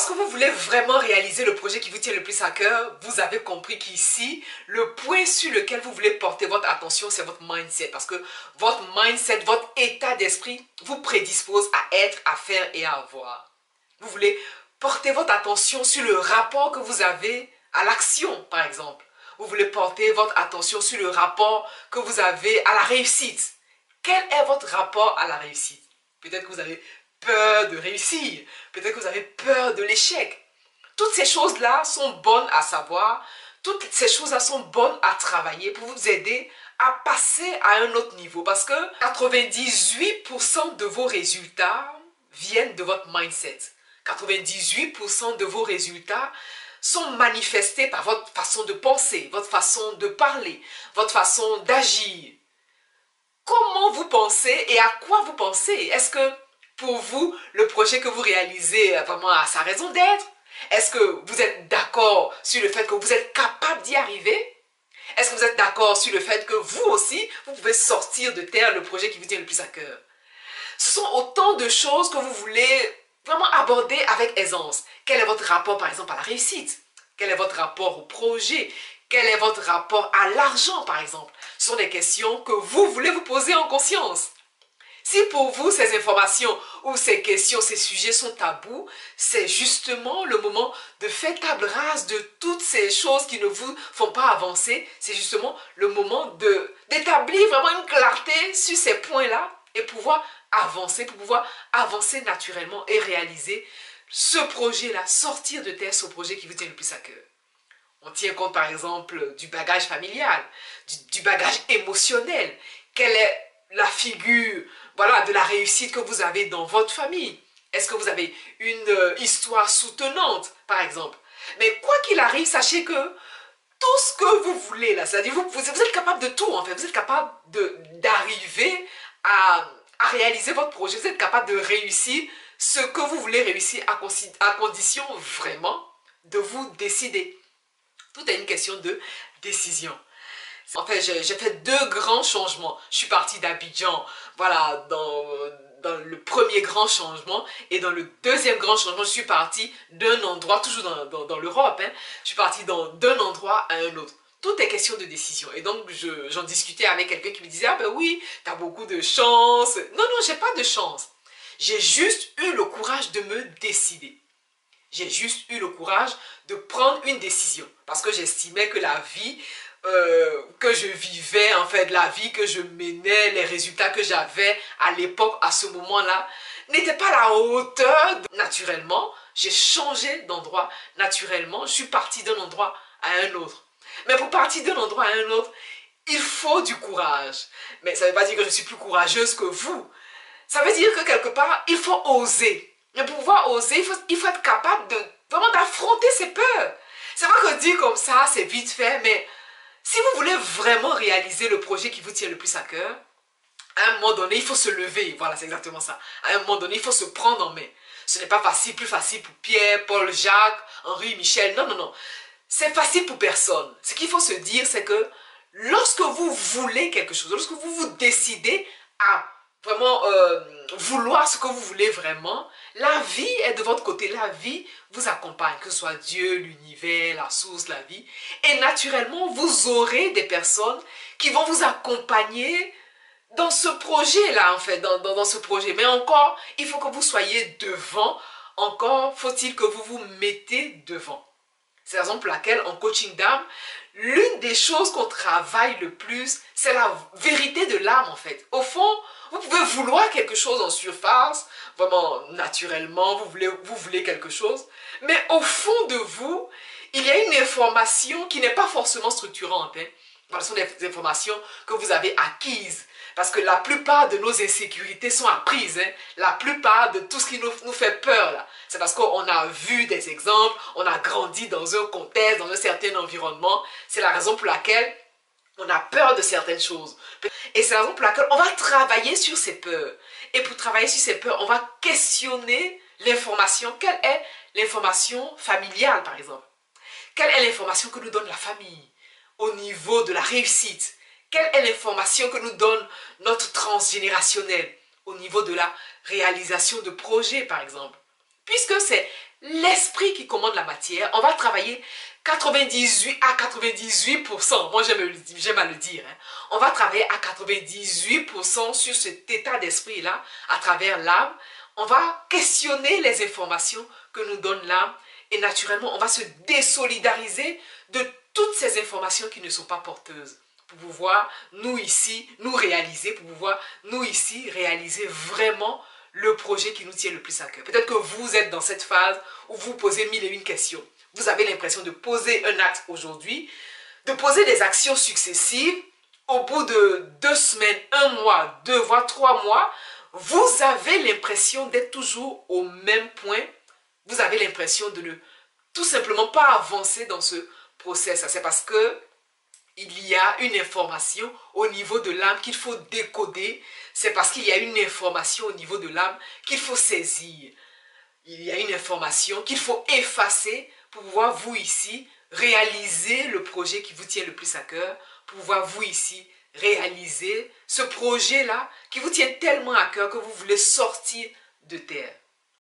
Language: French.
Lorsque vous voulez vraiment réaliser le projet qui vous tient le plus à cœur, vous avez compris qu'ici, le point sur lequel vous voulez porter votre attention, c'est votre mindset. Parce que votre mindset, votre état d'esprit vous prédispose à être, à faire et à avoir. Vous voulez porter votre attention sur le rapport que vous avez à l'action, par exemple. Vous voulez porter votre attention sur le rapport que vous avez à la réussite. Quel est votre rapport à la réussite? Peut-être que vous avez peur de réussir. Peut-être que vous avez peur de l'échec. Toutes ces choses-là sont bonnes à savoir. Toutes ces choses-là sont bonnes à travailler pour vous aider à passer à un autre niveau. Parce que 98% de vos résultats viennent de votre mindset. 98% de vos résultats sont manifestés par votre façon de penser, votre façon de parler, votre façon d'agir. Comment vous pensez et à quoi vous pensez? Est-ce que pour vous, le projet que vous réalisez vraiment a sa raison d'être? Est-ce que vous êtes d'accord sur le fait que vous êtes capable d'y arriver? Est-ce que vous êtes d'accord sur le fait que vous aussi, vous pouvez sortir de terre le projet qui vous tient le plus à cœur? Ce sont autant de choses que vous voulez vraiment aborder avec aisance. Quel est votre rapport par exemple à la réussite? Quel est votre rapport au projet? Quel est votre rapport à l'argent par exemple? Ce sont des questions que vous voulez vous poser en conscience. Si pour vous ces informations ou ces questions, ces sujets sont tabous, c'est justement le moment de faire table rase de toutes ces choses qui ne vous font pas avancer. C'est justement le moment d'établir vraiment une clarté sur ces points-là et pouvoir avancer naturellement et réaliser ce projet-là, sortir de terre ce projet qui vous tient le plus à cœur. On tient compte par exemple du bagage familial, du bagage émotionnel. Quelle est la figure de la réussite que vous avez dans votre famille? Est-ce que vous avez une histoire soutenante par exemple? Mais quoi qu'il arrive, sachez que tout ce que vous voulez là, c'est-à-dire vous êtes capable de tout en fait, vous êtes capable d'arriver à réaliser votre projet, vous êtes capable de réussir ce que vous voulez réussir à condition vraiment de vous décider. Tout est une question de décision. En fait, j'ai fait deux grands changements. Je suis partie d'Abidjan, voilà, dans le premier grand changement. Et dans le deuxième grand changement, je suis partie d'un endroit, toujours dans l'Europe, hein, je suis partie d'un endroit à un autre. Tout est question de décision. Et donc, j'en discutais avec quelqu'un qui me disait, ah ben oui, t'as beaucoup de chance. Non, non, j'ai pas de chance. J'ai juste eu le courage de me décider. J'ai juste eu le courage de prendre une décision. Parce que j'estimais que la vie que je vivais, en fait, la vie que je menais, les résultats que j'avais à l'époque, à ce moment-là, n'étaient pas à la hauteur. Naturellement, j'ai changé d'endroit. Naturellement, je suis partie d'un endroit à un autre. Mais pour partir d'un endroit à un autre, il faut du courage. Mais ça ne veut pas dire que je suis plus courageuse que vous. Ça veut dire que quelque part, il faut oser. Et pour pouvoir oser, il faut être capable vraiment d'affronter ses peurs. C'est vrai que dire comme ça, c'est vite fait, mais si vous voulez vraiment réaliser le projet qui vous tient le plus à cœur, à un moment donné, il faut se lever. Voilà, c'est exactement ça. À un moment donné, il faut se prendre en main. Ce n'est pas facile, plus facile pour Pierre, Paul, Jacques, Henri, Michel. Non, non, non. C'est facile pour personne. Ce qu'il faut se dire, c'est que lorsque vous voulez quelque chose, lorsque vous vous décidez à vraiment vouloir ce que vous voulez vraiment, la vie est de votre côté, la vie vous accompagne, que ce soit Dieu, l'univers, la source, la vie. Et naturellement, vous aurez des personnes qui vont vous accompagner dans ce projet-là, en fait, dans ce projet. Mais encore, il faut que vous soyez devant, encore faut-il que vous vous mettez devant. C'est la raison pour laquelle, en coaching d'âme, l'une des choses qu'on travaille le plus, c'est la vérité de l'âme, en fait. Au fond, vous pouvez vouloir quelque chose en surface, vraiment naturellement, vous voulez quelque chose, mais au fond de vous, il y a une information qui n'est pas forcément structurante. Hein. Ce sont des informations que vous avez acquises. Parce que la plupart de nos insécurités sont apprises. Hein. La plupart de tout ce qui nous fait peur, là, c'est parce qu'on a vu des exemples, on a grandi dans un contexte, dans un certain environnement. C'est la raison pour laquelle on a peur de certaines choses. Et c'est la raison pour laquelle on va travailler sur ces peurs. Et pour travailler sur ces peurs, on va questionner l'information. Quelle est l'information familiale, par exemple? Quelle est l'information que nous donne la famille au niveau de la réussite? Quelle est l'information que nous donne notre transgénérationnel au niveau de la réalisation de projets, par exemple? Puisque c'est l'esprit qui commande la matière. On va travailler 98 à 98%. Moi, j'aime à le dire. Hein. On va travailler à 98% sur cet état d'esprit-là, à travers l'âme. On va questionner les informations que nous donne l'âme. Et naturellement, on va se désolidariser de toutes ces informations qui ne sont pas porteuses. Pour pouvoir, nous ici, nous réaliser, pour pouvoir, nous ici, réaliser vraiment le projet qui nous tient le plus à cœur. Peut-être que vous êtes dans cette phase où vous posez 1001 questions. Vous avez l'impression de poser un acte aujourd'hui, de poser des actions successives. Au bout de 2 semaines, 1 mois, 2 voire 3 mois, vous avez l'impression d'être toujours au même point. Vous avez l'impression de ne tout simplement pas avancer dans ce process. C'est parce que il y a une information au niveau de l'âme qu'il faut décoder. C'est parce qu'il y a une information au niveau de l'âme qu'il faut saisir. Il y a une information qu'il faut effacer pour pouvoir, vous ici, réaliser le projet qui vous tient le plus à cœur. Pour pouvoir, vous ici, réaliser ce projet-là qui vous tient tellement à cœur que vous voulez sortir de terre.